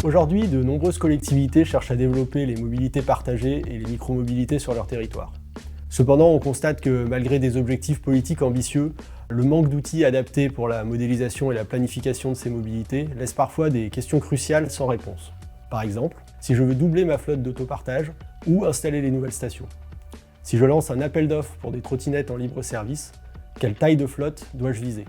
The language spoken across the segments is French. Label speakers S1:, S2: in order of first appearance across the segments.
S1: Aujourd'hui, de nombreuses collectivités cherchent à développer les mobilités partagées et les micromobilités sur leur territoire. Cependant, on constate que malgré des objectifs politiques ambitieux, le manque d'outils adaptés pour la modélisation et la planification de ces mobilités laisse parfois des questions cruciales sans réponse. Par exemple, si je veux doubler ma flotte d'autopartage, où installer les nouvelles stations? Si je lance un appel d'offres pour des trottinettes en libre service, quelle taille de flotte dois-je viser?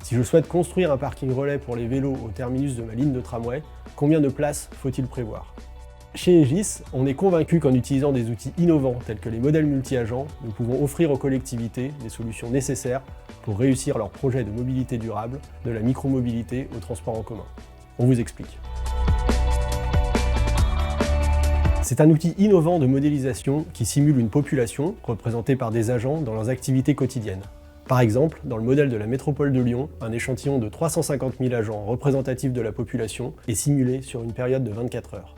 S1: Si je souhaite construire un parking relais pour les vélos au terminus de ma ligne de tramway, combien de places faut-il prévoir? Chez Egis, on est convaincu qu'en utilisant des outils innovants tels que les modèles multi-agents, nous pouvons offrir aux collectivités des solutions nécessaires pour réussir leurs projets de mobilité durable, de la micromobilité au transport en commun. On vous explique. C'est un outil innovant de modélisation qui simule une population représentée par des agents dans leurs activités quotidiennes. Par exemple, dans le modèle de la métropole de Lyon, un échantillon de 350 000 agents représentatifs de la population est simulé sur une période de 24 heures.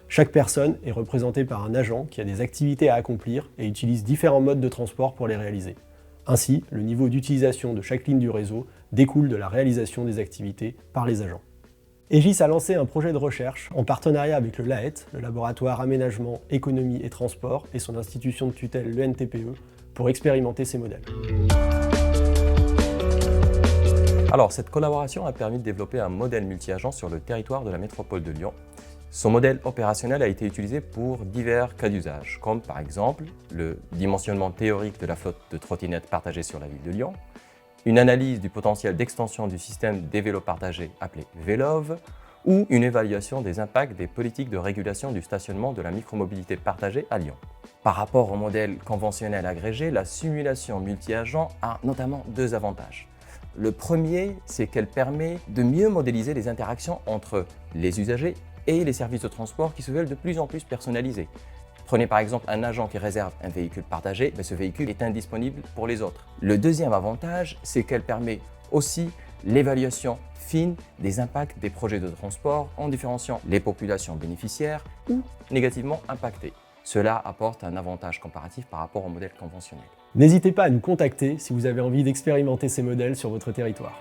S1: Chaque personne est représentée par un agent qui a des activités à accomplir et utilise différents modes de transport pour les réaliser. Ainsi, le niveau d'utilisation de chaque ligne du réseau découle de la réalisation des activités par les agents. Egis a lancé un projet de recherche en partenariat avec le LAET, le laboratoire Aménagement, Économie et Transport, et son institution de tutelle, l'ENTPE, pour expérimenter ces modèles.
S2: Alors, cette collaboration a permis de développer un modèle multi-agent sur le territoire de la métropole de Lyon. Son modèle opérationnel a été utilisé pour divers cas d'usage, comme par exemple le dimensionnement théorique de la flotte de trottinettes partagées sur la ville de Lyon, une analyse du potentiel d'extension du système des vélos partagés appelé VELOV, ou une évaluation des impacts des politiques de régulation du stationnement de la micromobilité partagée à Lyon. Par rapport au modèle conventionnel agrégé, la simulation multi-agent a notamment deux avantages. Le premier, c'est qu'elle permet de mieux modéliser les interactions entre les usagers et les services de transport qui se veulent de plus en plus personnalisés. Prenez par exemple un agent qui réserve un véhicule partagé, mais ce véhicule est indisponible pour les autres. Le deuxième avantage, c'est qu'elle permet aussi l'évaluation fine des impacts des projets de transport en différenciant les populations bénéficiaires ou négativement impactées. Cela apporte un avantage comparatif par rapport au modèle conventionnel.
S1: N'hésitez pas à nous contacter si vous avez envie d'expérimenter ces modèles sur votre territoire.